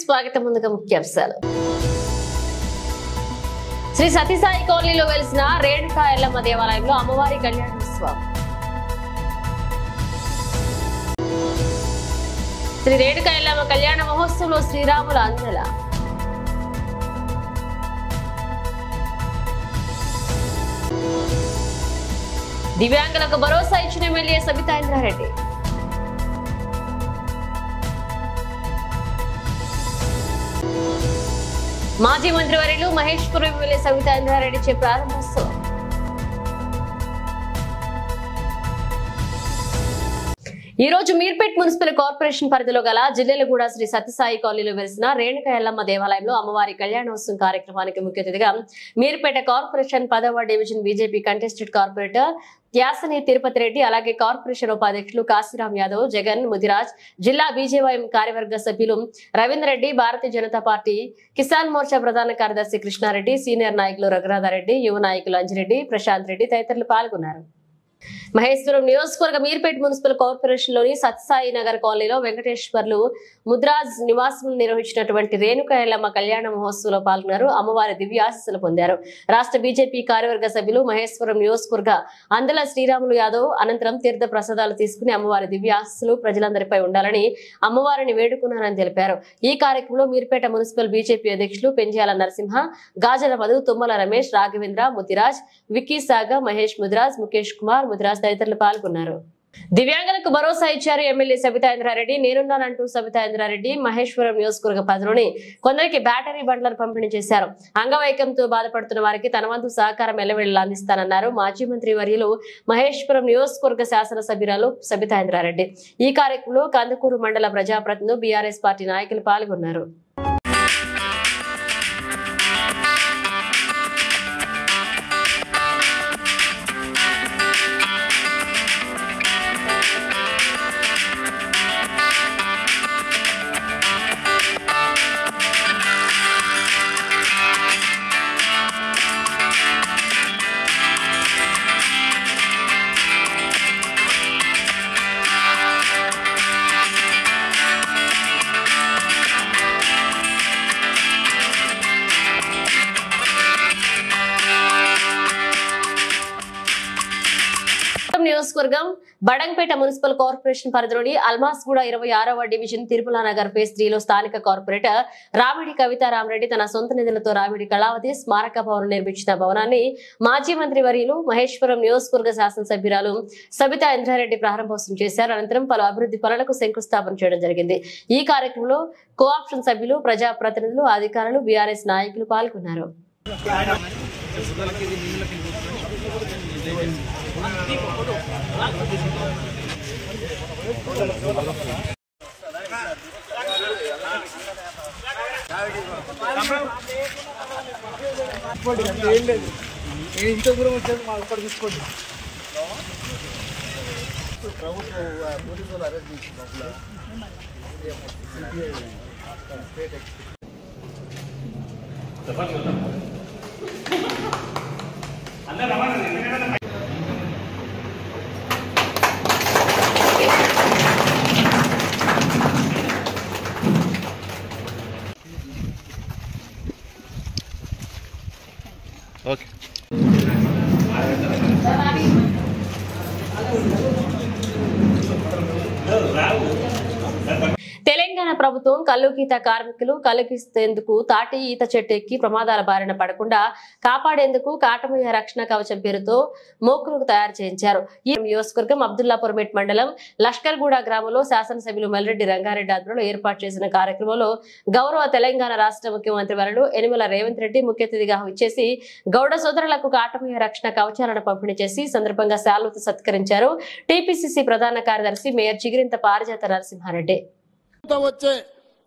స్వాగతం. ముందుగా ముఖ్యాంశాలు. శ్రీ సతీసాయి కాలనీలో వెలిసిన రేణుకా ఎల్లమ్మ దేవాలయంలో అమ్మవారి కళ్యాణోత్సవం. శ్రీ రేణుకా ఎల్లమ్మ కళ్యాణ మహోత్సవంలో శ్రీరాముల అందల. దివ్యాంగులకు భరోసా ఇచ్చిన ఎమ్మెల్యే సబితా ఇంద్రారెడ్డి. మాజీ మంత్రివర్యులు మహేశ్వరం ఎమ్మెల్యే సబితా ఇంద్రారెడ్డి ప్రారంభోత్సవం. ఈ రోజు మీర్పేట్ మున్సిపల్ కార్పొరేషన్ పరిధిలో గల జిల్లెలగూడ శ్రీ సత్యసాయి కాలనీలో వెలిసిన రేణుకా ఎల్లమ్మ దేవాలయంలో అమ్మవారి కళ్యాణోత్సవం కార్యక్రమానికి ముఖ్య అతిథిగా మీర్పేట కార్పొరేషన్ 10వ division BJP contested corporator Thyasani Tirupati Reddy, అలాగే కార్పొరేషన్ ఉపాధ్యక్షులు కాశీరాం యాదవ్, జగన్ ముదిరాజ్, జిల్లా బీజేవైఎం కార్యవర్గ సభ్యులు రవీందర్ రెడ్డి, భారతీయ జనతా పార్టీ కిసాన్ మోర్చా ప్రధాన కార్యదర్శి కృష్ణారెడ్డి, సీనియర్ నాయకులు రఘునాథరెడ్డి, యువ నాయకులు అంజిరెడ్డి, ప్రశాంత్ రెడ్డి తదితరులు పాల్గొన్నారు. మహేశ్వరం నియోజకవర్గ మీర్పేట్ మున్సిపల్ కార్పొరేషన్ లోని సత్సాయి నగర్ కాలనీలో వెంకటేశ్వర్లు ముద్రాజ్ నివాసంలో నిర్వహించినటువంటి రేణుకా ఎల్లమ్మ కళ్యాణ మహోత్సవంలో పాల్గొన్నారు. అమ్మవారి దివ్య ఆశీస్సులు పొందారు. రాష్ట్ర బీజేపీ కార్యవర్గ సభ్యులు మహేశ్వరం నియోజకవర్గ అందల శ్రీరాములు యాదవ్ అనంతరం తీర్థ ప్రసాదాలు తీసుకుని అమ్మవారి దివ్య ఆశీస్సులు ప్రజలందరిపై ఉండాలని అమ్మవారిని వేడుకున్నారని తెలిపారు. ఈ కార్యక్రమంలో మీర్పేట మున్సిపల్ బీజేపీ అధ్యక్షులు పెంజాల నరసింహ, గాజల మధు, తుమ్మల రమేష్, రాఘవేంద్ర, ముదిరాజ్, విక్కీ సాగా, మహేష్ ముదిరాజ్, ముఖేష్ కుమార్ ముదిరాజ్ తదితరులు పాల్గొన్నారు. దివ్యాంగులకు భరోసా ఇచ్చారు ఎమ్మెల్యే సబితా ఇంద్రారెడ్డి. నేనున్నానంటూ సబితా ఇంద్రారెడ్డి మహేశ్వరం నియోజకవర్గ పరిధిలోని కొందరికి బ్యాటరీ బండ్లను పంపిణీ చేశారు. అంగవైకల్యంతో బాధపడుతున్న వారికి తన వంతు సహకారం ఎల్లవేళలా అందిస్తానన్నారు మాజీ మంత్రి వర్యులు మహేశ్వరం నియోజకవర్గ శాసనసభ్యురాలు సబితా ఇంద్రారెడ్డి. ఈ కార్యక్రమంలో కందుకూరు మండల ప్రజాప్రతినిధులు, బీఆర్ఎస్ పార్టీ నాయకులు పాల్గొన్నారు. నియోజకవర్గం బడంగపేట మున్సిపల్ కార్పొరేషన్ పరిధిలోని అల్మాస్గూడ 26వ డివిజన్ తిరుమల నగర్ ఫేజ్ 3లో స్థానిక కార్పొరేటర్ రామిడి కవితా రామరెడ్డి తన సొంత నిధులతో రామిడి కళావతి స్మారక భవనం నిర్మించిన భవనాన్ని మాజీ మంత్రి వర్యులు మహేశ్వరం నియోజకవర్గ శాసనసభ్యురాలు సబితా ఇంద్రారెడ్డి ప్రారంభోత్సవం చేశారు. అనంతరం పలు అభివృద్ధి పనులకు శంకుస్థాపన చేయడం జరిగింది. ఈ కార్యక్రమంలో కోఆప్షన్ సభ్యులు, ప్రజాప్రతినిధులు, అధికారులు, బీఆర్ఎస్ నాయకులు పాల్గొన్నారు. ఇంత దూరం వచ్చేది మాకు ఇక్కడ తీసుకోండి. ప్రభుత్వం పోలీసులు అరెస్ట్ చేసిన ఓకే. తెలంగాణ ప్రభుత్వం కల్లుగీత కార్మికులు కల్లుగీసేందుకు తాటి ఈత చెట్టు ఎక్కి ప్రమాదాల బారిన పడకుండా కాపాడేందుకు కాటమయ్య రక్షణ కవచం పేరుతో మోకులు తయారు చేయించారు. ఈ నియోజకవర్గం అబ్దుల్లాపూర్మేట్ మండలం లష్కర్గూడ గ్రామంలో శాసనసభ్యులు మల్రెడ్డి రంగారెడ్డి ఆధ్వర్యంలో ఏర్పాటు చేసిన కార్యక్రమంలో గౌరవ తెలంగాణ రాష్ట్ర ముఖ్యమంత్రి వర్యులు యనమల రేవంత్ రెడ్డి ముఖ్య అతిథిగా ఇచ్చేసి గౌడ సోదరులకు కాటమయ్య రక్షణ కవచాలను పంపిణీ చేసి సందర్భంగా శాలువతో సత్కరించారు. టీపీసీసీ ప్రధాన కార్యదర్శి మేయర్ చిగిరింత పారిజాత నరసింహారెడ్డి. వచ్చే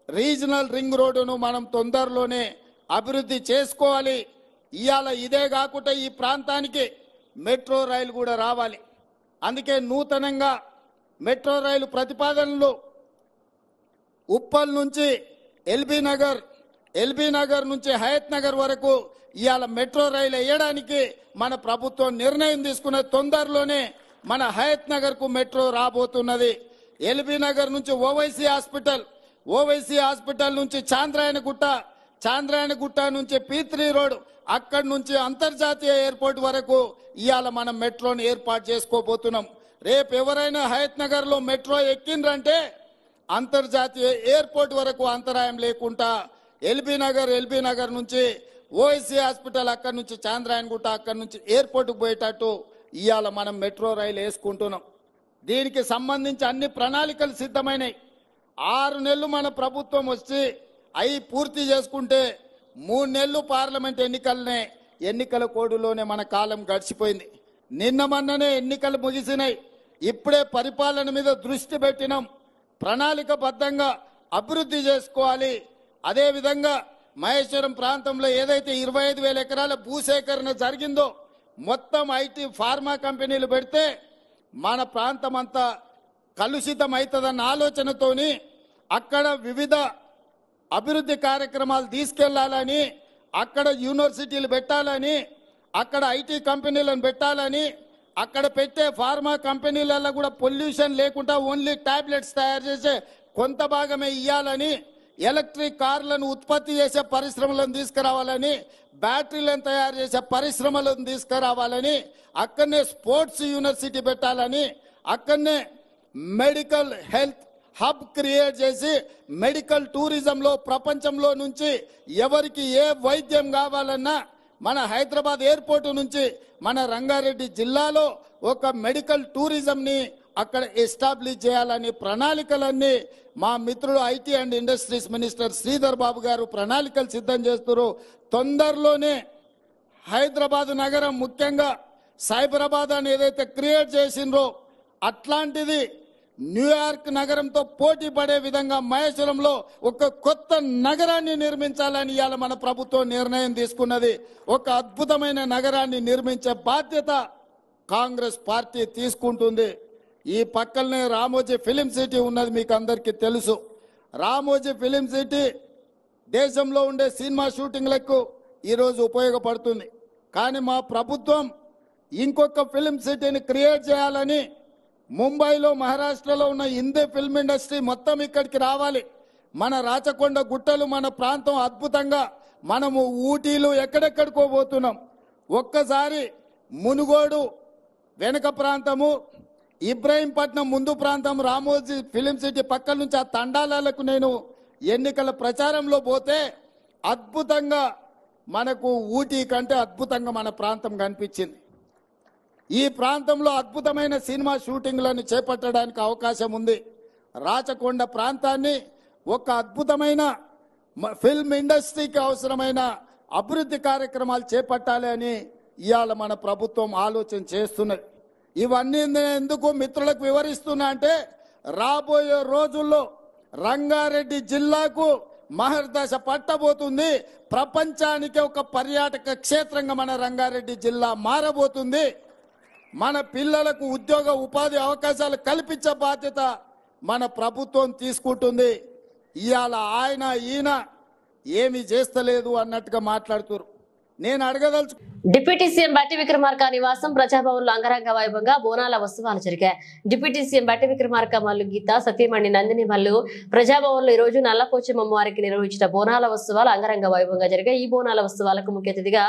రీజనల్ రింగ్ రోడ్డును మనం తొందరలోనే అభివృద్ధి చేసుకోవాలి. ఇవాళ ఇదే కాకుండా ఈ ప్రాంతానికి మెట్రో రైలు కూడా రావాలి. అందుకే నూతనంగా మెట్రో రైలు ప్రతిపాదనలు ఉప్పల్ నుంచి ఎల్బీ నగర్ నుంచి హయత్ నగర్ వరకు ఇవాళ మెట్రో రైలు వేయడానికి మన ప్రభుత్వం నిర్ణయం తీసుకున్న తొందరలోనే మన హయత్ నగర్ కు మెట్రో రాబోతున్నది. ఎల్బీ నగర్ నుంచి ఓవైసీ హాస్పిటల్, ఓవైసీ హాస్పిటల్ నుంచి చాంద్రాయణగుట్ట నుంచి P3 రోడ్ అక్కడి నుంచి అంతర్జాతీయ ఎయిర్పోర్ట్ వరకు ఇవాళ మనం మెట్రోని ఏర్పాటు చేసుకోబోతున్నాం. రేపు ఎవరైనా హయత్ నగర్ లో మెట్రో ఎక్కిండ్రంటే అంతర్జాతీయ ఎయిర్పోర్ట్ వరకు అంతరాయం లేకుండా ఎల్బీ నగర్ నుంచి ఓవైసీ హాస్పిటల్ అక్కడి నుంచి చాంద్రాయణగుట్ట అక్కడి నుంచి ఎయిర్పోర్ట్కు పోయేటట్టు ఇవాళ మనం మెట్రో రైలు వేసుకుంటున్నాం. దీనికి సంబంధించి అన్ని ప్రణాళికలు సిద్ధమైనాయి. 6 నెలలు మన ప్రభుత్వం వచ్చి అవి పూర్తి చేసుకుంటే 3 నెలలు పార్లమెంట్ ఎన్నికల కోడులోనే మన కాలం గడిచిపోయింది. నిన్న మొన్ననే ఎన్నికలు ముగిసినాయి. ఇప్పుడే పరిపాలన మీద దృష్టి పెట్టినాం. ప్రణాళికబద్ధంగా అభివృద్ధి చేసుకోవాలి. అదేవిధంగా మహేశ్వరం ప్రాంతంలో ఏదైతే 25,000 ఎకరాల భూసేకరణ జరిగిందో మొత్తం ఐటీ ఫార్మా కంపెనీలు పెడితే మన ప్రాంతం అంతా కలుషితం అవుతుందన్న ఆలోచనతోని అక్కడ వివిధ అభివృద్ధి కార్యక్రమాలు తీసుకెళ్లాలని, అక్కడ యూనివర్సిటీలు పెట్టాలని, అక్కడ ఐటీ కంపెనీలను పెట్టాలని, అక్కడ పెట్టే ఫార్మా కంపెనీలలో కూడా పొల్యూషన్ లేకుండా ఓన్లీ టాబ్లెట్స్ తయారు చేసే కొంత భాగమే ఇవ్వాలని, ఎలక్ట్రిక్ కార్లను ఉత్పత్తి చేసే పరిశ్రమలను తీసుకురావాలని, బ్యాటరీలను తయారు చేసే పరిశ్రమలను తీసుకురావాలని, అక్కడనే స్పోర్ట్స్ యూనివర్సిటీ పెట్టాలని, అక్కడనే మెడికల్ హెల్త్ హబ్ క్రియేట్ చేసి మెడికల్ టూరిజంలో ప్రపంచంలో నుంచి ఎవరికి ఏ వైద్యం కావాలన్నా మన హైదరాబాద్ ఎయిర్పోర్ట్ నుంచి మన రంగారెడ్డి జిల్లాలో ఒక మెడికల్ టూరిజంని అక్కడ ఎస్టాబ్లిష్ చేయాలని ప్రణాళికలన్నీ మా మిత్రుడు IT and industries minister Sridhar Babu garu ప్రణాళికలు సిద్ధం చేస్తున్నారు. తొందరలోనే హైదరాబాద్ నగరం ముఖ్యంగా సైబరాబాద్ అని ఏదైతే క్రియేట్ చేసిండ్రో అట్లాంటిది న్యూయార్క్ నగరంతో పోటీ పడే విధంగా మహేశ్వరంలో ఒక కొత్త నగరాన్ని నిర్మించాలని ఇవాళ మన ప్రభుత్వం నిర్ణయం తీసుకున్నది. ఒక అద్భుతమైన నగరాన్ని నిర్మించే బాధ్యత కాంగ్రెస్ పార్టీ తీసుకుంటుంది. ఈ పక్కనే రామోజీ ఫిలిం సిటీ ఉన్నది, మీకు అందరికీ తెలుసు. రామోజీ ఫిలిం సిటీ దేశంలో ఉండే సినిమా షూటింగ్లకు ఈరోజు ఉపయోగపడుతుంది. కానీ మా ప్రభుత్వం ఇంకొక ఫిలిం సిటీని క్రియేట్ చేయాలని ముంబైలో మహారాష్ట్రలో ఉన్న హిందీ ఫిల్మ్ ఇండస్ట్రీ మొత్తం ఇక్కడికి రావాలి. మన రాచకొండ గుట్టలు మన ప్రాంతం అద్భుతంగా మనము ఊటీలు ఎక్కడెక్కడికో పోతున్నాం. ఒక్కసారి మునుగోడు వెనుక ప్రాంతము, ఇబ్రాహీంపట్నం ముందు ప్రాంతం, రామోజీ ఫిలిం సిటీ పక్కల నుంచి ఆ తండాలకు నేను ఎన్నికల ప్రచారంలో పోతే అద్భుతంగా మనకు ఊటీ కంటే అద్భుతంగా మన ప్రాంతం కనిపించింది. ఈ ప్రాంతంలో అద్భుతమైన సినిమా షూటింగ్లను చేపట్టడానికి అవకాశం ఉంది. రాచకొండ ప్రాంతాన్ని ఒక అద్భుతమైన ఫిల్మ్ ఇండస్ట్రీకి అవసరమైన అభివృద్ధి కార్యక్రమాలు చేపట్టాలి అని ఇవాళ మన ప్రభుత్వం ఆలోచన చేస్తున్నది. ఇవన్నీ ఎందుకు మిత్రులకు వివరిస్తున్నా అంటే రాబోయే రోజుల్లో రంగారెడ్డి జిల్లాకు మహర్దశ పట్టబోతుంది. ప్రపంచానికి ఒక పర్యాటక క్షేత్రంగా మన రంగారెడ్డి జిల్లా మారబోతుంది. మన పిల్లలకు ఉద్యోగ ఉపాధి అవకాశాలు కల్పించే బాధ్యత మన ప్రభుత్వం తీసుకుంటుంది. ఇవాళ ఈయన ఏమి చేస్తలేదు అన్నట్టుగా మాట్లాడుతున్నారు. నేను అడగదలుచు డిప్యూటీ సీఎం బట్టి విక్రమార్క నివాసం ప్రజాభవన్లో అంగరంగ వైభవంగా బోనాల ఉత్సవాలు జరిగాయి. డిప్యూటీ సీఎం బట్టి విక్రమార్క మల్లు గీత సతీమణి నందిని మల్లు ప్రజాభవన్లో ఈ రోజు నల్లపోచమ్మ అమ్మవారికి నిర్వహించిన బోనాల ఉత్సవాలు అంగరంగ వైభవంగా జరిగాయి. ఈ బోనాల ఉత్సవాలకు ముఖ్య అతిథిగా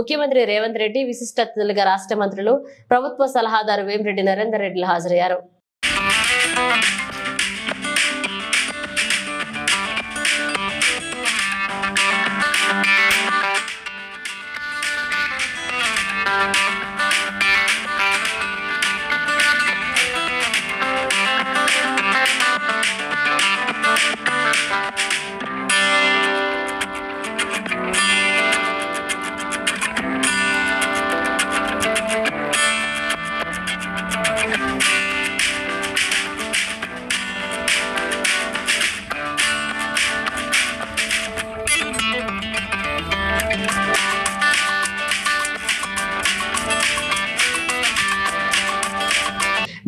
ముఖ్యమంత్రి రేవంత్ రెడ్డి, విశిష్ట అతిథులుగా రాష్ట్ర మంత్రులు, ప్రభుత్వ సలహాదారు వేమిరెడ్డి నరేందర్ రెడ్డిలు హాజరయ్యారు.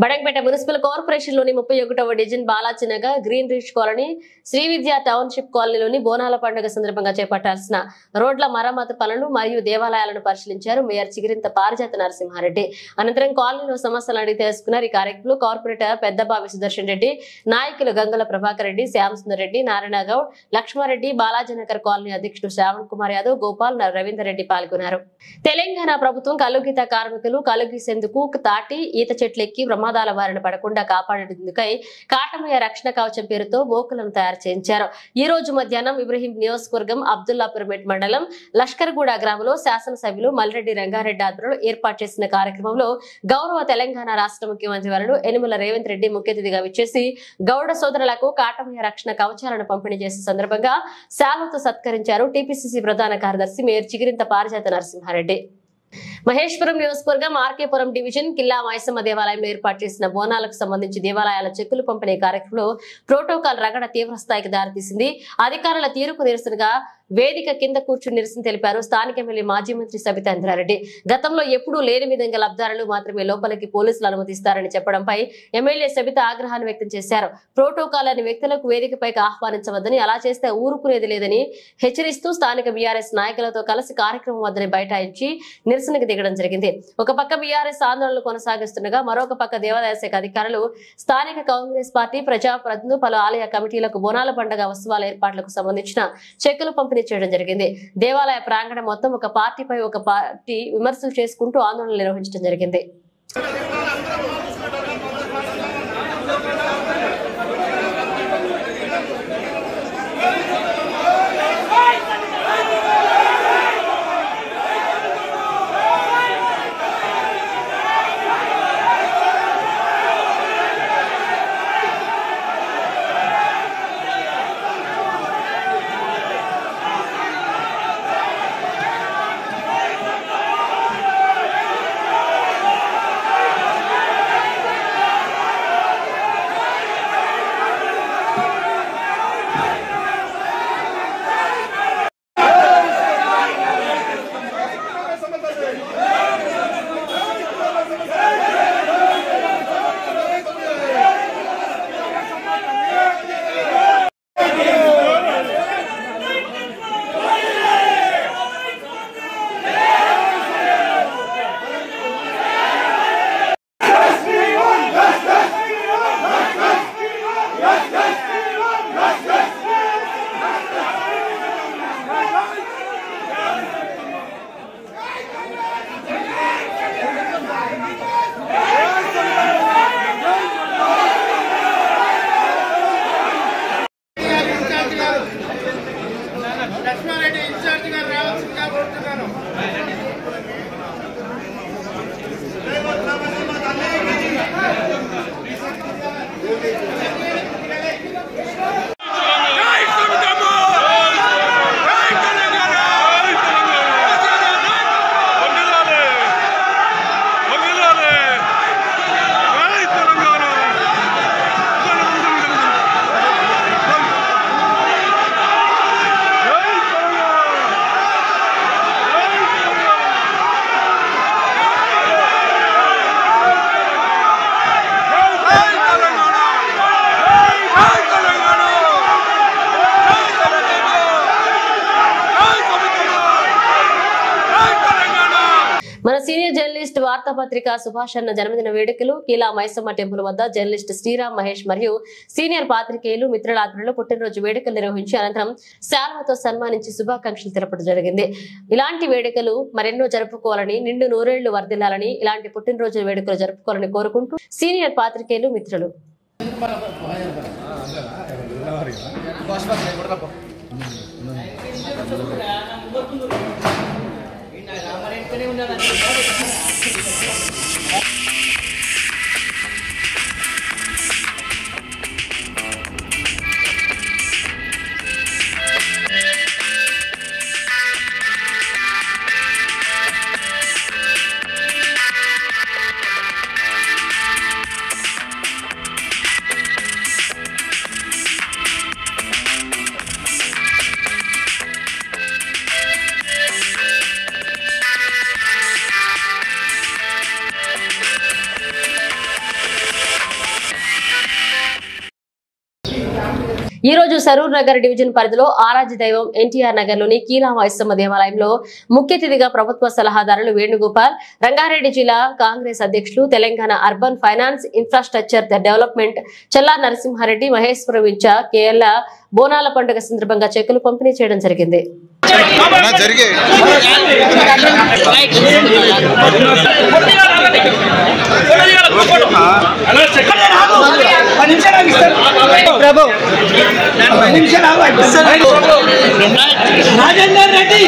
బడంగపేట మున్సిపల్ కార్పొరేషన్ లోని 31వ division Balajinagar, green rich colony, Sri Vidya township కాలనీలోని బోనాల పండుగ సందర్భంగా చేపట్టాల్సిన రోడ్ల మరమ్మతు పనులు మరియు దేవాలయాలను పరిశీలించారు మేయర్ చిగిరింత పారిజాత నరసింహారెడ్డి. అనంతరం కాలనీలో సమస్యలు అడిగి తెలుసుకున్నారు. ఈ కార్యక్రమంలో కార్పొరేటర్ పెద్దబావి సుదర్శన్ రెడ్డి, నాయకులు గంగుల ప్రభాకర్ రెడ్డి, శ్యామ్ సుందర్ రెడ్డి, నారాయణ గౌడ్, లక్ష్మారెడ్డి, బాలాజీనగర్ కాలనీ అధ్యక్షుడు శ్రావణ్ కుమార్ యాదవ్, గోపాల్, రవీందర్ రెడ్డి పాల్గొన్నారు. తెలంగాణ ప్రభుత్వం కలుగీత కార్మికులు కలుగీసేందుకు తాటి ఈత చెట్లెక్కి ప్రమాదాల బారిన పడకుండా కాపాడేందుకై కాటమయ్య రక్షణ కవచం పేరుతో మోకులను తయారు చేయించారు. ఈ రోజు మధ్యాహ్నం ఇబ్రహీం నియోజకవర్గం అబ్దుల్లాపూర్పేట్ మండలం లష్కర్గూడ గ్రామంలో శాసనసభ్యులు మల్రెడ్డి రంగారెడ్డి ఆధ్వర్యంలో ఏర్పాటు చేసిన కార్యక్రమంలో గౌరవ తెలంగాణ రాష్ట్ర ముఖ్యమంత్రి వర్యులు యనమల రేవంత్ రెడ్డి ముఖ్య అతిథిగా విచ్చేసి గౌడ సోదరులకు కాటమయ్య రక్షణ కవచాలను పంపిణీ చేసే సందర్భంగా శాలువతో సత్కరించారు. టీపీసీసీ ప్రధాన కార్యదర్శి మేయర్ చిగిరింత పారిజాత నరసింహారెడ్డి. మహేశ్వరం నియోజకవర్గం ఆర్కేపురం డివిజన్ కిల్లా మైసమ్మ దేవాలయంలో ఏర్పాటు చేసిన బోనాలకు సంబంధించి దేవాలయాల చెక్కులు పంపిణీ కార్యక్రమంలో ప్రోటోకాల్ రగడ తీవ్ర స్థాయికి దారితీసింది. అధికారుల తీరుకు నిరసనగా వేదిక కింద కూర్చుని నిరసన తెలిపారు స్థానిక ఎమ్మెల్యే మాజీ మంత్రి సబితా ఇంద్రారెడ్డి. గతంలో ఎప్పుడూ లేని విధంగా లబ్ధారులు మాత్రమే లోపలికి పోలీసులు అనుమతిస్తారని చెప్పడంపై ఎమ్మెల్యే సబిత ఆగ్రహాన్ని వ్యక్తం చేశారు. ప్రోటోకాల్ అనే వ్యక్తులకు వేదికపైకి ఆహ్వానించవద్దని, అలా చేస్తే ఊరుకునేది లేదని హెచ్చరిస్తూ స్థానిక బీఆర్ఎస్ నాయకులతో కలిసి కార్యక్రమం వద్దని బైఠాయించి నిరసనకు దిగడం జరిగింది. ఒక పక్క బీఆర్ఎస్ ఆందోళనలు కొనసాగిస్తుండగా మరొక పక్క దేవాదాయ శాఖ అధికారులు స్థానిక కాంగ్రెస్ పార్టీ ప్రజాప్రతినిధులు పలు ఆలయ కమిటీలకు బోనాల పండుగ ఉత్సవాల ఏర్పాట్లకు సంబంధించిన చెక్కులు పంపిణీ చేయడం జరిగింది. దేవాలయ ప్రాంగణం మొత్తం ఒక పార్టీపై ఒక పార్టీ విమర్శలు చేసుకుంటూ ఆందోళనలు నిర్వహించడం జరిగింది. లక్ష్మారెడ్డి ఇన్ఛార్జ్ గారు రావాల్సిందిగా కోరుతున్నాను. మన సీనియర్ జర్నలిస్ట్ వార్తాపత్రిక సుభాష్ అన్న జన్మదిన వేడుకలు కీలా మైసమ్మ టెంపుల్ వద్ద జర్నలిస్ట్ శ్రీరామ్ మహేష్ మరియు సీనియర్ పాత్రికేయులు మిత్రుల ఆధ్వర్యంలో పుట్టినరోజు వేడుకలు నిర్వహించి అనంతరం శాల్వతో సన్మానించి శుభాకాంక్షలు తెలపడం జరిగింది. ఇలాంటి వేడుకలు మరెన్నో జరుపుకోవాలని, నిండు నూరేళ్లు వర్ధిల్లాలని, ఇలాంటి పుట్టినరోజు వేడుకలు జరుపుకోవాలని కోరుకుంటూ సీనియర్ పాత్రికేయులు మిత్రులు ఈ రోజు సరూర్ నగర్ డివిజన్ పరిధిలో ఆరాధ్య దైవం ఎన్టీఆర్ నగర్ లోని కీలామైసమ్మ దేవాలయంలో ముఖ్య అతిథిగా ప్రభుత్వ సలహాదారులు వేణుగోపాల్, రంగారెడ్డి జిల్లా కాంగ్రెస్ అధ్యక్షులు, Telangana urban finance infrastructure development Challa Narasimha Reddy, Maheshwaram incharge KL బోనాల పండుగ సందర్భంగా చెక్కులు పంపిణీ చేయడం జరిగింది. రాజేందర్ రెడ్డి,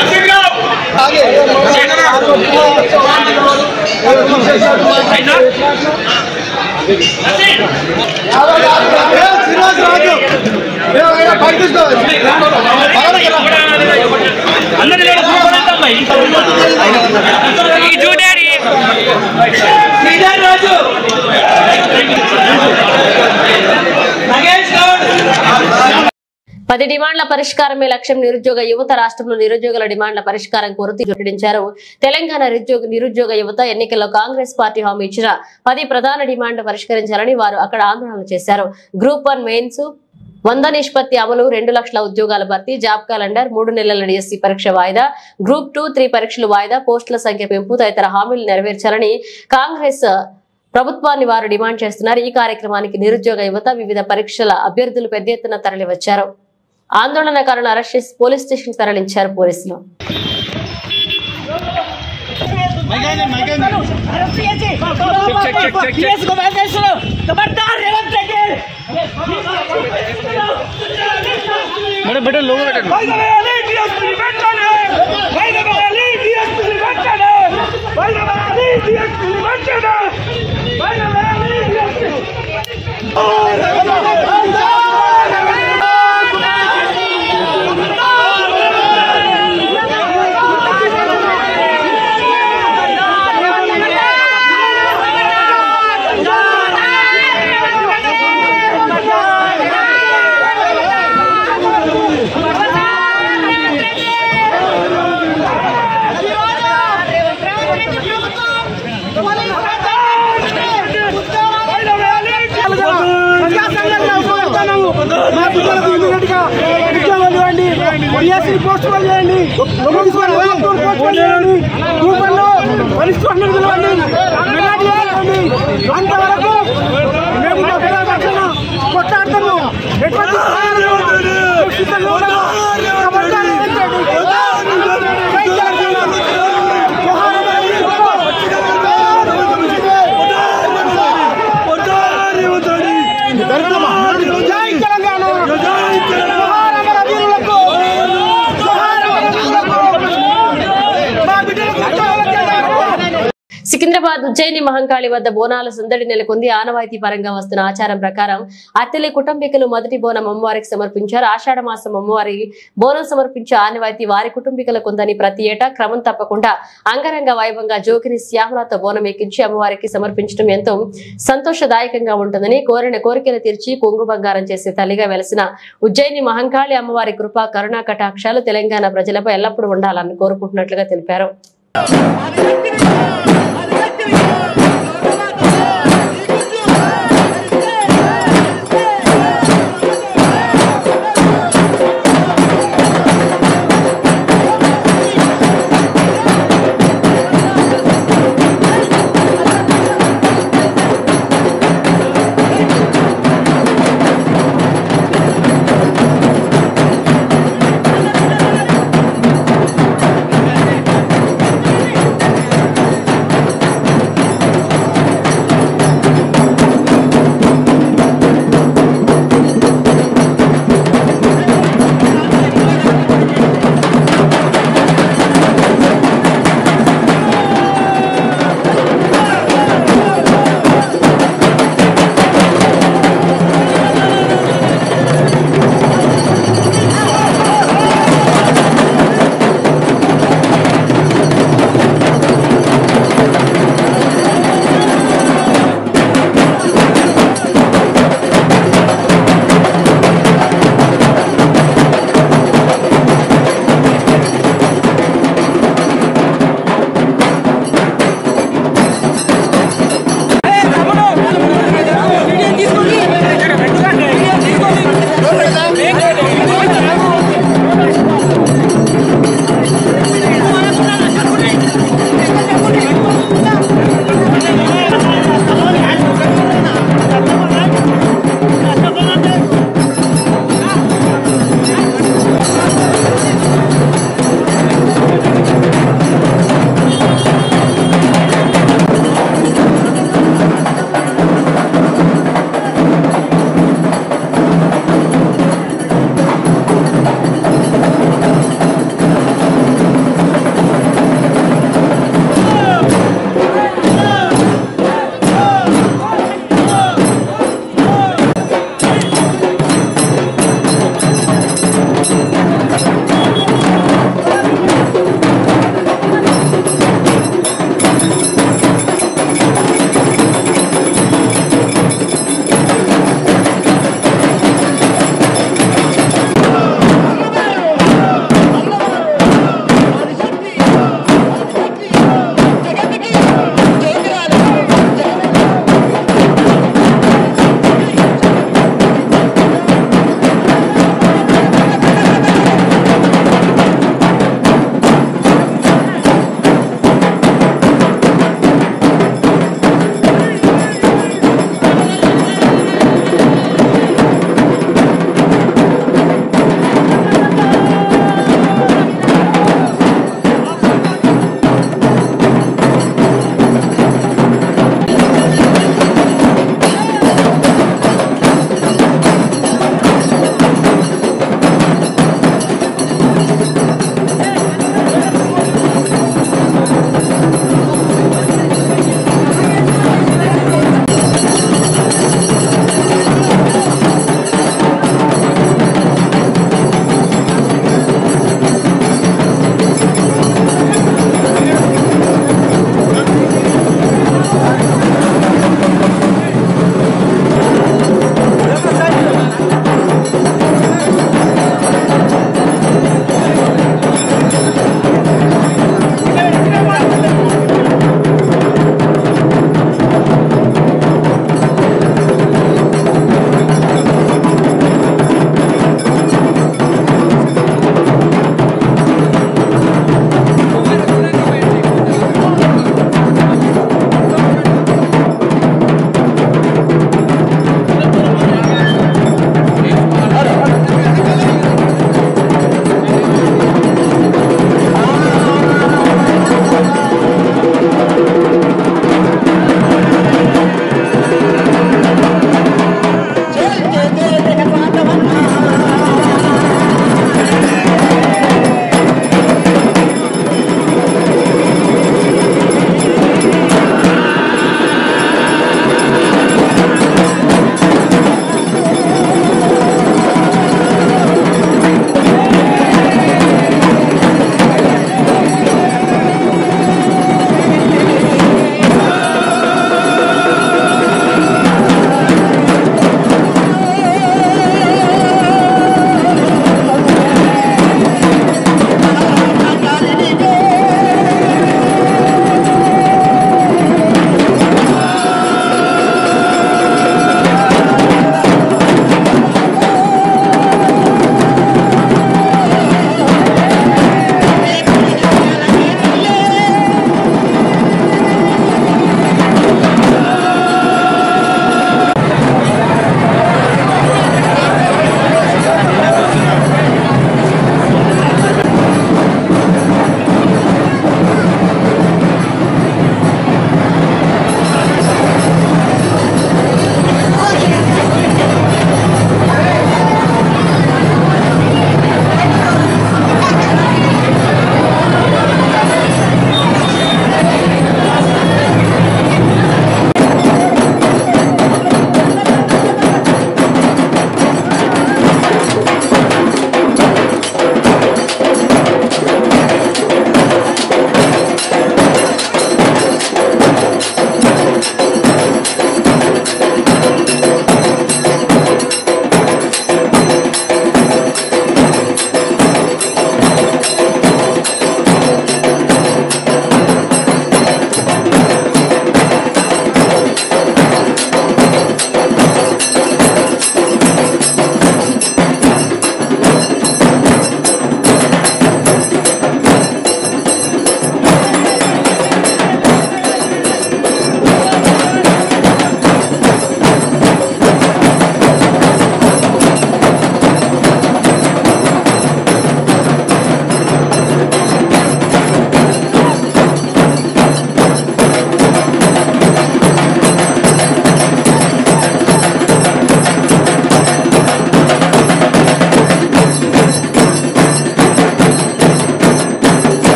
నరసింహరావు, రాజు, 10 డిమాండ్ల పరిష్కారమే లక్ష్యం. నిరుద్యోగ యువత రాష్ట్రంలో నిరుద్యోగుల డిమాండ్ల పరిష్కారం కోరుతూ ప్రకటించారు. తెలంగాణ నిరుద్యోగ యువత ఎన్నికల్లో కాంగ్రెస్ పార్టీ హామీ ఇచ్చిన 10 ప్రధాన డిమాండ్లు పరిష్కరించాలని వారు అక్కడ ఆందోళన చేశారు. గ్రూప్ 1 మెయిన్స్ 100 నిష్పత్తి అమలు, 2 లక్షల ఉద్యోగాల భర్తీ, జాబ్ క్యాలెండర్, 3 నెలల డిఎస్సీ పరీక్ష వాయిదా, గ్రూప్ 2, 3 పరీక్షలు వాయిదా, పోస్టుల సంఖ్య పెంపు తదితర హామీలు నెరవేర్చాలని కాంగ్రెస్ ప్రభుత్వాన్ని వారు డిమాండ్ చేస్తున్నారు. ఈ కార్యక్రమానికి నిరుద్యోగ యువత, వివిధ పరీక్షల అభ్యర్థులు పెద్ద ఎత్తున తరలివచ్చారు. ఆందోళనకారులను అరెస్ట్ చేసి పోలీస్ స్టేషన్ తరలించారు పోలీసులు. అంతవరకు మేము కొట్టాడతాము. సికింద్రాబాద్ ఉజ్జయిని మహంకాళి వద్ద బోనాల సందడి నెలకొంది. ఆనవాయితీ పరంగా వస్తున్న ఆచారం ప్రకారం అత్తెలి కుటుంబీకులు మొదటి బోనం అమ్మవారికి సమర్పించారు. ఆషాఢ మాసం అమ్మవారి బోనం సమర్పించే ఆనవాయితీ వారి కుటుంబీకులకు ఉందని ప్రతి ఏటా క్రమం తప్పకుండా అంగరంగ వైభవంగా జోకిని శ్యామలతో బోనం ఎక్కించి అమ్మవారికి సమర్పించడం ఎంతో సంతోషదాయకంగా ఉంటుందని, కోరిన కోరికలు తీర్చి కొంగు బంగారం చేసే తల్లిగా వెలసిన ఉజ్జయిని మహంకాళి అమ్మవారి కృపా కరుణా కటాక్షాలు తెలంగాణ ప్రజలపై ఎల్లప్పుడూ ఉండాలని కోరుకుంటున్నట్లుగా తెలిపారు.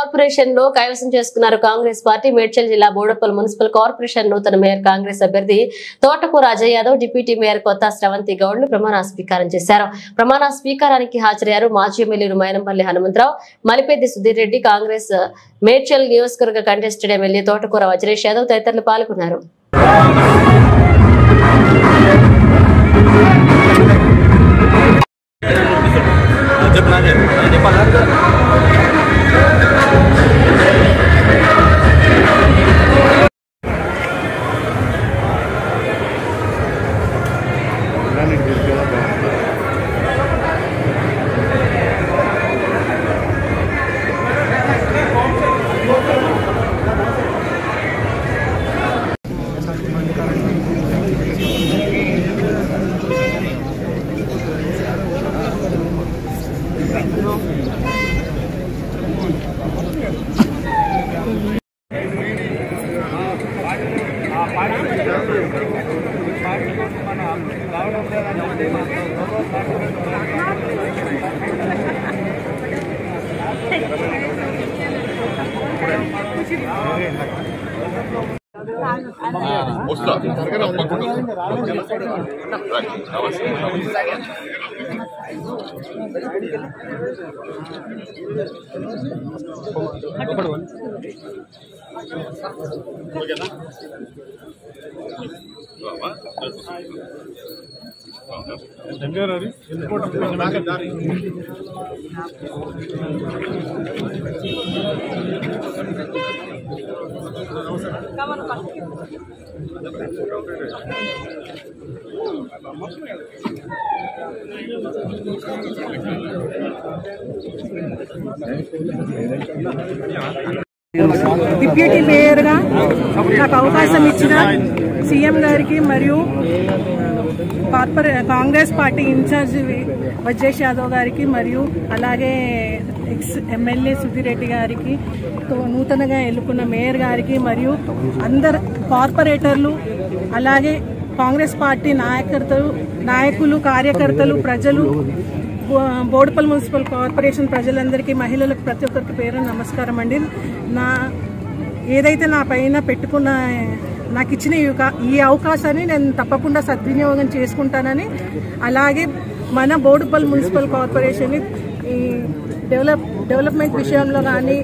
కార్పొరేషన్ లో కైవసం చేసుకున్నారు కాంగ్రెస్ పార్టీ. మేడ్చల్ జిల్లా బోడుప్పల్ మున్సిపల్ కార్పొరేషన్ నూతన మేయర్ కాంగ్రెస్ అభ్యర్థి తోటకూర అజయ్ యాదవ్, డిప్యూటీ మేయర్ కొత్త శ్రవంతి గౌడ్లు ప్రమాణ స్వీకారం చేశారు. ప్రమాణ స్వీకారానికి హాజరయ్యారు మాజీ ఎమ్మెల్యేలు మైనంపల్లి హనుమంతరావు, మలిపెద్ది సుధీర్ రెడ్డి, కాంగ్రెస్ మేడ్చల్ నియోజకవర్గ కంటెస్టెడ్ ఎమ్మెల్యే తోటకూర వజ్రేష్ యాదవ్ తదితరులు పాల్గొన్నారు. డిప్యూటీ మేయర్ గా నాకు అవకాశం ఇచ్చిన సీఎం గారికి మరియు కాంగ్రెస్ పార్టీ ఇన్ఛార్జ్ వజ్రేష్ యాదవ్ గారికి మరియు అలాగే ఎక్స్ ఎమ్మెల్యే సుధీర్ రెడ్డి గారికి, నూతనంగా ఎన్నుకున్న మేయర్ గారికి మరియు అందరు కార్పొరేటర్లు, అలాగే కాంగ్రెస్ పార్టీ నాయకులు, కార్యకర్తలు, ప్రజలు, బోడుపల్ మున్సిపల్ కార్పొరేషన్ ప్రజలందరికీ, మహిళలకు ప్రతి ఒక్కరికి పేరు నమస్కారం అండి. ఏదైతే నా పైన పెట్టుకున్న నాకు ఇచ్చిన ఈ అవకాశాన్ని నేను తప్పకుండా సద్వినియోగం చేసుకుంటానని, అలాగే మన బోడుపల్ మున్సిపల్ కార్పొరేషన్ని ఈ డెవలప్మెంట్ విషయంలో కానీ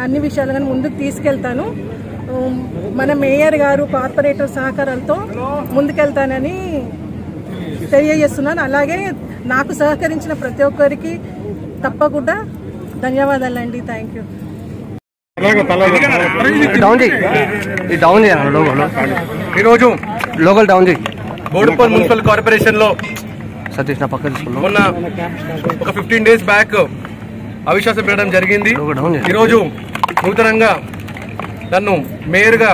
అన్ని విషయాలు కానీ ముందుకు తీసుకెళ్తాను. మన మేయర్ గారు కార్పొరేటర్ సహకారాలతో ముందుకెళ్తానని తెలియజేస్తున్నాను. అలాగే నాకు సహకరించిన ప్రతి ఒక్కరికి తప్పకుండా ధన్యవాదాలండి. Thank you. ఈరోజు local down Boduppal municipal corporation లో మొన్న ఒక 15 days బ్యాక్ అవిశ్వాసం పెట్టడం జరిగింది. ఈరోజు నూతనంగా నన్ను మేయర్ గా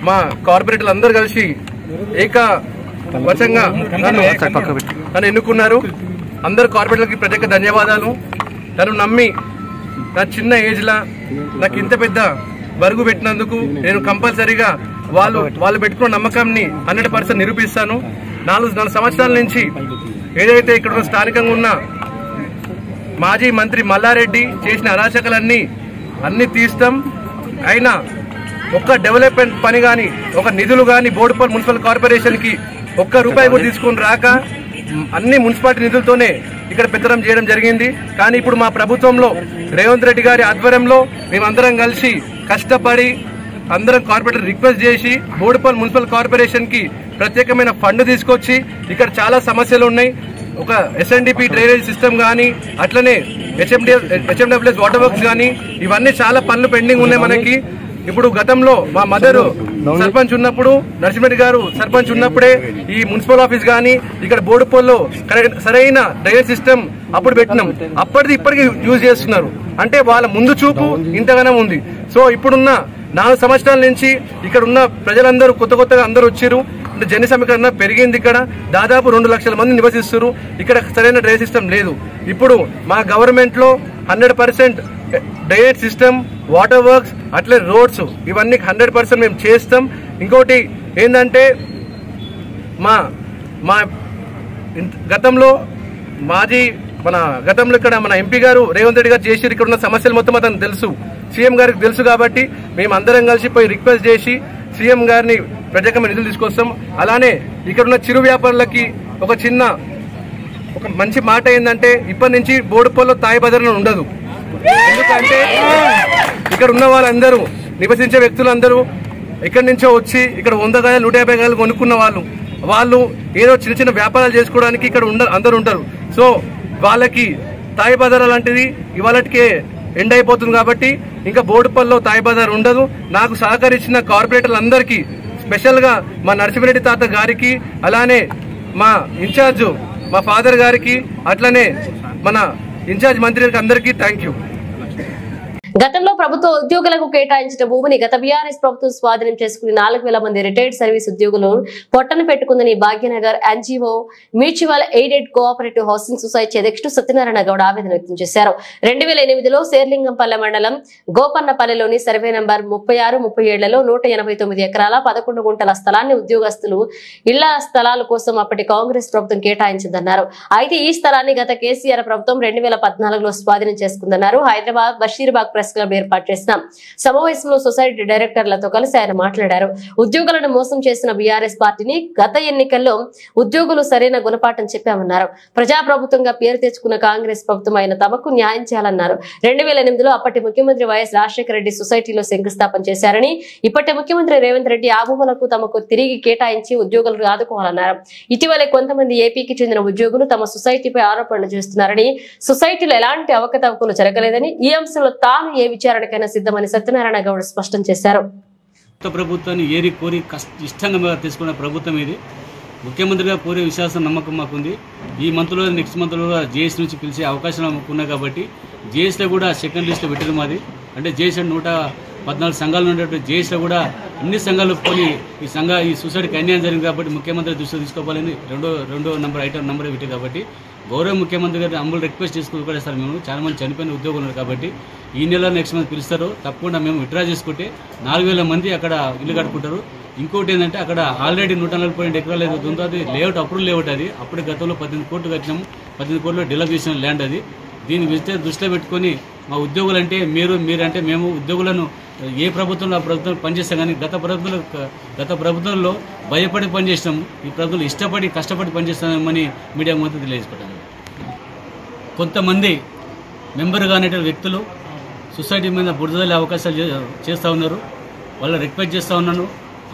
మా కార్పొరేటర్లు అందరూ కలిసి ఏకవచంగా నన్ను ఎన్నుకున్నారు. అందరు కార్పొరేటర్లకి ప్రత్యేక ధన్యవాదాలు. నన్ను నమ్మి నా చిన్న ఏజ్ లా నాకు ఇంత పెద్ద బరుగు పెట్టినందుకు నేను కంపల్సరీగా వాళ్ళు పెట్టుకున్న నమ్మకాన్ని 100% నిరూపిస్తాను. 4 సంవత్సరాల నుంచి ఏదైతే ఇక్కడ స్థానికంగా ఉన్న మాజీ మంత్రి మల్లారెడ్డి చేసిన అరాచకాలన్నీ తీస్తాం. అయినా ఒక్క డెవలప్మెంట్ పని కానీ, ఒక నిధులు కానీ బోడుపల్ మున్సిపల్ కార్పొరేషన్ కి ₹1 కూడా తీసుకుని రాక అన్ని మున్సిపాలిటీ నిధులతోనే ఇక్కడ పెత్తనం చేయడం జరిగింది. కానీ ఇప్పుడు మా ప్రభుత్వంలో రేవంత్ రెడ్డి గారి ఆధ్వర్యంలో మేమందరం కలిసి కష్టపడి అందరం కార్పొరేటర్ రిక్వెస్ట్ చేసి బోడుపల్ మున్సిపల్ కార్పొరేషన్ కి ప్రత్యేకమైన ఫండ్ తీసుకొచ్చి ఇక్కడ చాలా సమస్యలు ఉన్నాయి. ఒక SNDP డ్రైనేజ్ సిస్టమ్ కానీ, అట్లనే HMWS వాటర్ వర్క్స్ కానీ, ఇవన్నీ చాలా పనులు పెండింగ్ ఉన్నాయి మనకి. ఇప్పుడు గతంలో మా మదర్ సర్పంచ్ ఉన్నప్పుడు, నరసింహరెడ్డి గారు సర్పంచ్ ఉన్నప్పుడే ఈ మున్సిపల్ ఆఫీస్ గానీ ఇక్కడ బోడుపల్లో సరైన డ్రైనేజ్ సిస్టమ్ అప్పుడు పెట్టినాం. అప్పటిది ఇప్పటికీ యూజ్ చేస్తున్నారు. అంటే వాళ్ళ ముందు చూపు ఇంతగానే ఉంది. సో ఇప్పుడున్న 4 సంవత్సరాల నుంచి ఇక్కడ ఉన్న ప్రజలందరూ కొత్తగా అందరూ వచ్చారు. అంటే జన సమీకరణ పెరిగింది. ఇక్కడ దాదాపు 2 లక్షల మంది నివసిస్తారు. ఇక్కడ సరైన డ్రైనేజ్ సిస్టమ్ లేదు. ఇప్పుడు మా గవర్నమెంట్ లో 100% డ్రైనేజ్ సిస్టమ్, వాటర్ వర్క్స్, అట్లే రోడ్స్ ఇవన్నీ 100% మేము చేస్తాం. ఇంకోటి ఏంటంటే మా గతంలో గతంలో ఇక్కడ మన ఎంపీ గారు రేవంత్ రెడ్డి గారు చేసి ఇక్కడ ఉన్న సమస్యలు మొత్తం అతను తెలుసు. సీఎం గారికి తెలుసు కాబట్టి మేము అందరం కలిసి పోయి రిక్వెస్ట్ చేసి సీఎం గారిని ప్రత్యేకమైన నిధులు తీసుకొస్తాం. అలానే ఇక్కడ ఉన్న చిరు వ్యాపారులకి ఒక మంచి మాట ఏంటంటే ఇప్పటి నుంచి బోడుపల్లో తాయి బజార్లో ఉండదు. ఎందుకంటే ఇక్కడ ఉన్న వాళ్ళందరూ నివసించే వ్యక్తులందరూ ఎక్కడి నుంచో వచ్చి ఇక్కడ 100 గజాలు 150 గజాలు కొనుక్కున్న వాళ్ళు ఏదో చిన్న చిన్న వ్యాపారాలు చేసుకోవడానికి ఇక్కడ అందరూ ఉంటారు. సో వాళ్ళకి తాయి బజార్ లాంటిది ఇవాళకే ఎండ్ అయిపోతుంది కాబట్టి ఇంకా బోడుపల్లో తాయి బజార్ ఉండదు. నాకు సహకరించిన కార్పొరేటర్లందరికీ స్పెషల్ గా మా నరసింహారెడ్డి తాత గారికి, అలానే మా ఇన్ఛార్జ్ మా ఫాదర్ గారికి, అట్లనే మన ఇన్ఛార్జ్ మంత్రి గారికి అందరికీ థ్యాంక్ యూ. గతంలో ప్రభుత్వ ఉద్యోగులకు కేటాయించిన భూమిని గత బీఆర్ఎస్ ప్రభుత్వం స్వాధీనం చేసుకుని 4000 మంది రిటైర్డ్ సర్వీస్ ఉద్యోగులు పొట్టన పెట్టుకుందని Bhagyanagar NGO mutual aided cooperative housing society అధ్యక్షుడు సత్యనారాయణ గౌడ్ ఆవేదన వ్యక్తం చేశారు. 2008లో శేర్లింగంపల్లె మండలం గోపన్నపల్లెలోని సర్వే నంబర్ 36-37లలో 189 ఎకరాల 11 గుంటల స్థలాన్ని ఉద్యోగస్తులు ఇళ్ల స్థలాల కోసం అప్పటి కాంగ్రెస్ ప్రభుత్వం కేటాయించిందన్నారు. అయితే ఈ స్థలాన్ని గత కేసీఆర్ ప్రభుత్వం 2014లో స్వాధీనం చేసుకుందన్నారు. హైదరాబాద్ బషీర్బాగ్ ప్రెస్ క్లబ్ ఏర్పాటు చేసిన సమావేశంలో సొసైటీ డైరెక్టర్లతో కలిసి ఆయన మాట్లాడారు. ఉద్యోగులను మోసం చేసిన బీఆర్ఎస్ పార్టీని గత ఎన్నికల్లో ఉద్యోగులు సరైన గుణపాఠం చెప్పామన్నారు. ప్రజాప్రభుత్వంగా పేరు తెచ్చుకున్న కాంగ్రెస్ ప్రభుత్వం అయిన తమకు న్యాయం చేయాలన్నారు. 2008లో అప్పటి ముఖ్యమంత్రి వైఎస్ రాజశేఖర రెడ్డి సొసైటీలో శంకుస్థాపన చేశారని, ఇప్పటి ముఖ్యమంత్రి రేవంత్ రెడ్డి ఆ భూములకు తమకు తిరిగి కేటాయించి ఉద్యోగులను ఆదుకోవాలన్నారు. ఇటీవలే కొంతమంది ఏపీకి చెందిన ఉద్యోగులు తమ సొసైటీపై ఆరోపణలు చేస్తున్నారని, సొసైటీలో ఎలాంటి అవకతవకలు జరగలేదని, ఈ అంశంలో తాను ఏ విచారణకైనా సిద్ధమని సత్యనారాయణ గౌడ్ స్పష్టం చేశారు. ప్రభుత్వాన్ని ఏరి కోరి ఇష్టంగా తీసుకున్న ప్రభుత్వం ఇది. ముఖ్యమంత్రిగా కోరే విశ్వాసం నమ్మకం మాకుంది. ఈ మంత్లో నెక్స్ట్ మంత్లో జేఎస్ నుంచి పిలిచే అవకాశం ఉన్నాయి కాబట్టి జేఎస్లో కూడా సెకండ్ లిస్ట్లో పెట్టడం మాది. అంటే జేఎస్ 114 సంఘాలు ఉన్నటువంటి జేఎస్లో కూడా అన్ని సంఘాలు పోయి ఈ సొసైటీకి అన్యాయం జరిగింది కాబట్టి ముఖ్యమంత్రి దృష్టిలో తీసుకోవాలని రెండో ఐటమ్ నెంబర్ పెట్టింది. కాబట్టి గౌరవ ముఖ్యమంత్రి గారిని అంబుల్ రిక్వెస్ట్ చేసుకుని సార్ మేము చాలా మంది చనిపోయిన ఉద్యోగులు ఉన్నారు కాబట్టి ఈ నెల నెక్స్ట్ మంత్ పిలుస్తారు. తప్పకుండా మేము విత్డ్రా చేసుకుంటే 4000 మంది అక్కడ ఇల్లు కట్టుకుంటారు. ఇంకోటి ఏంటంటే అక్కడ ఆల్రెడీ 140 ఎకరాలు ఏదైతే ఉందో అది లేఅవుట్ అప్పుడు లేఅవుట్ అది అప్పుడు గతంలో 18 కోట్లు కట్టినాము. 18 కోట్లు డెవలప్ చేసిన ల్యాండ్ అది. దీన్ని దృష్టిలో పెట్టుకొని మా ఉద్యోగులు అంటే మీరంటే మేము ఉద్యోగులను ఏ ప్రభుత్వంలో ఆ ప్రభుత్వం పనిచేస్తాం కానీ గత ప్రభుత్వంలో భయపడి పనిచేస్తాము. ఈ ప్రభుత్వంలో ఇష్టపడి కష్టపడి పనిచేస్తామని మీడియా మొత్తం తెలియజేసుకుంటాను. కొంతమంది మెంబర్ కానిటువంటి వ్యక్తులు సొసైటీ మీద బురదలే అవకాశాలు చేస్తూ ఉన్నారు. వాళ్ళ రిక్వెస్ట్ చేస్తూ ఉన్నాను,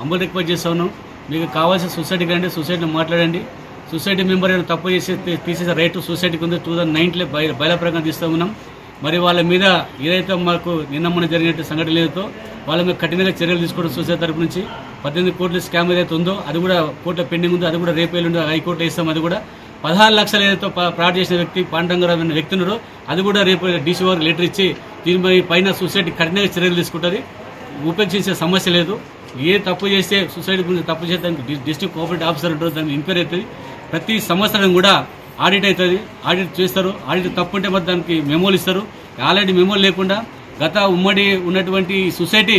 అంబుల్ రిక్వెస్ట్ చేస్తూ ఉన్నాను. మీకు కావాల్సిన సొసైటీకి రండి, సొసైటీని మాట్లాడండి. సొసైటీ మెంబర్ ఏమైనా తప్పు చేసి తీసేసే రైట్ సొసైటీకి ఉంది. 2009లో బయల ప్రకారం తీస్తూ ఉన్నాం. మరి వాళ్ళ మీద ఏదైతే మాకు నిన్న మొన్న జరిగినట్టు సంఘటన ఏదైతే వాళ్ళ మీద కఠినంగా చర్యలు తీసుకోవడం సొసైటీ తరపు నుంచి 18 కోట్ల స్కామ్ ఏదైతే ఉందో అది కూడా కోర్టులో పెండింగ్ ఉందో అది కూడా రేపు ఎల్లుండి హైకోర్టులో ఇస్తాం. అది కూడా 16 లక్షలు ఏదైతే ఫ్రాడ్ చేసిన వ్యక్తి పాండంగరావు అనే వ్యక్తి ఉన్నారో అది కూడా రేపు డీసీ వారికి లెటర్ ఇచ్చి దీనిపై పైన సొసైటీ కఠినంగా చర్యలు తీసుకుంటుంది. ఉపేక్షించే సమస్య లేదు. ఏ తప్పు చేస్తే సొసైటీ గురించి తప్పు చేస్తే డిస్ట్రిక్ట్ కోఆపరేటివ్ ఆఫీసర్ ఉంటారు, దాన్ని ఎంక్వైరీ అవుతుంది. ప్రతి సంవత్సరం కూడా ఆడిట్ అవుతుంది. ఆడిట్ చేస్తారు. ఆడిట్ తప్పు ఉంటే మరి దానికి మెమోలు ఇస్తారు. ఆల్రెడీ మెమోలు లేకుండా గత ఉమ్మడి ఉన్నటువంటి సొసైటీ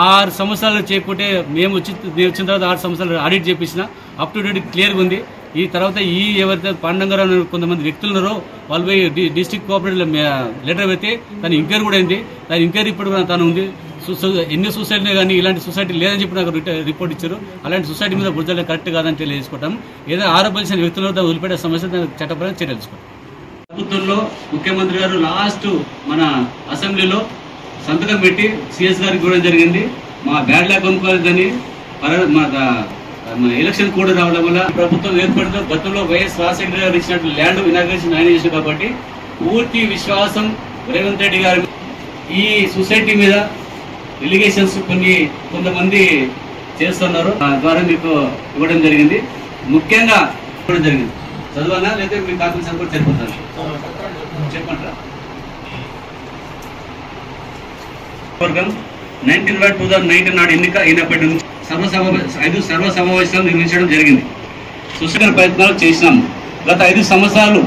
6 సంవత్సరాలు చేయకుంటే మేము వచ్చిన తర్వాత 6 సంవత్సరాలు ఆడిట్ చేపించిన అప్ టు డేట్ క్లియర్గా ఉంది. ఈ తర్వాత ఎవరైతే పాండంగరావు కొంతమంది వ్యక్తులు ఉన్నారో వాళ్ళు పోయి డిస్ట్రిక్ట్ కోఆపరేటివ్ లెటర్ పెడితే దాని ఎంక్వైరీ కూడా అయింది. దాని ఎంక్వైరీ ఇప్పుడు కూడా తను ఉంది. ఎన్ని సొసైటీనే కానీ ఇలాంటి సొసైటీ లేదని చెప్పి నాకు రిపోర్ట్ ఇచ్చారు. అలాంటి సొసైటీ మీద బుర్జాలు కరెక్ట్ కాదని తెలియజేసుకుంటాం. ఏదైనా ఆరోపించిన వ్యక్తులు దాన్ని వదిలిపెట్టే సమస్య చట్టపరంగా చర్యలు తీసుకుంటాం. ప్రభుత్వంలో ముఖ్యమంత్రి గారు లాస్ట్ మన అసెంబ్లీలో సంతకం పెట్టి సిఎస్ గారికి కూడా జరిగింది. మా బ్యాడ్ ల్యాక్ కొనుక్కోలేదని మన ఎలక్షన్ కోడ్ రావడం వల్ల ప్రభుత్వం ఏర్పడిన గతంలో వైఎస్ రాజశేఖర గారు ఇచ్చినట్టు ల్యాండ్ ఇనాగ్రేషన్ ఆయన చేశారు. కాబట్టి పూర్తి విశ్వాసం రేవంత్ రెడ్డి గారు ఈ సొసైటీ మీద ఎలిగేషన్స్ కొంతమంది చేస్తున్నారు. ద్వారా మీకు ఇవ్వడం జరిగింది. ముఖ్యంగా ఇవ్వడం జరిగింది. చదవనా లేదా మీ కాపీ కూడా సరిపోతారు చెప్పంటారా? 19/2019 నాడు ఎన్నిక అయినప్పటి నుంచి 5 సర్వ సమావేశాలు నిర్వహించడం జరిగింది. సుశీల ప్రయత్నాలు చేసినాము. గత 5 సంవత్సరాలు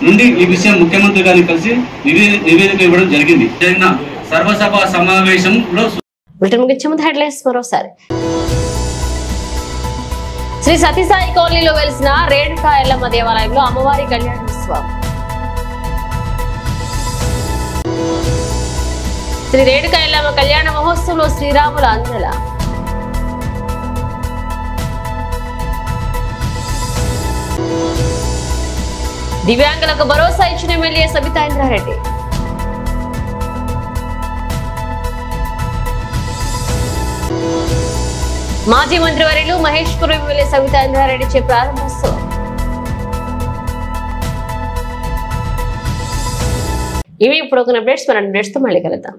నుండి ఈ విషయం ముఖ్యమంత్రి గారిని కలిసి నివేదిక ఇవ్వడం జరిగింది. జరిగిన సర్వసభ సమావేశంలో మరోసారి శ్రీ సతీసాయి కాలనీలో వెలిసిన రేణుకా ఎల్లమ్మ దేవాలయంలో అమ్మవారి కళ్యాణోత్సవం. శ్రీ రేణుకా ఎల్లమ్మ కళ్యాణ మహోత్సవంలో శ్రీరాముల అందల. దివ్యాంగులకు భరోసా ఇచ్చిన ఎమ్మెల్యే సబితా ఇంద్రారెడ్డి. మాజీ మంత్రివర్యులు మహేష్పురం ఎమ్మెల్యే సబితా ఇంద్రారెడ్డి ప్రారంభోత్సవం. ఇవి ఇప్పుడు ఒక అప్డేట్స్. మన అప్డేట్స్ తో మళ్ళీ కలుద్దాం.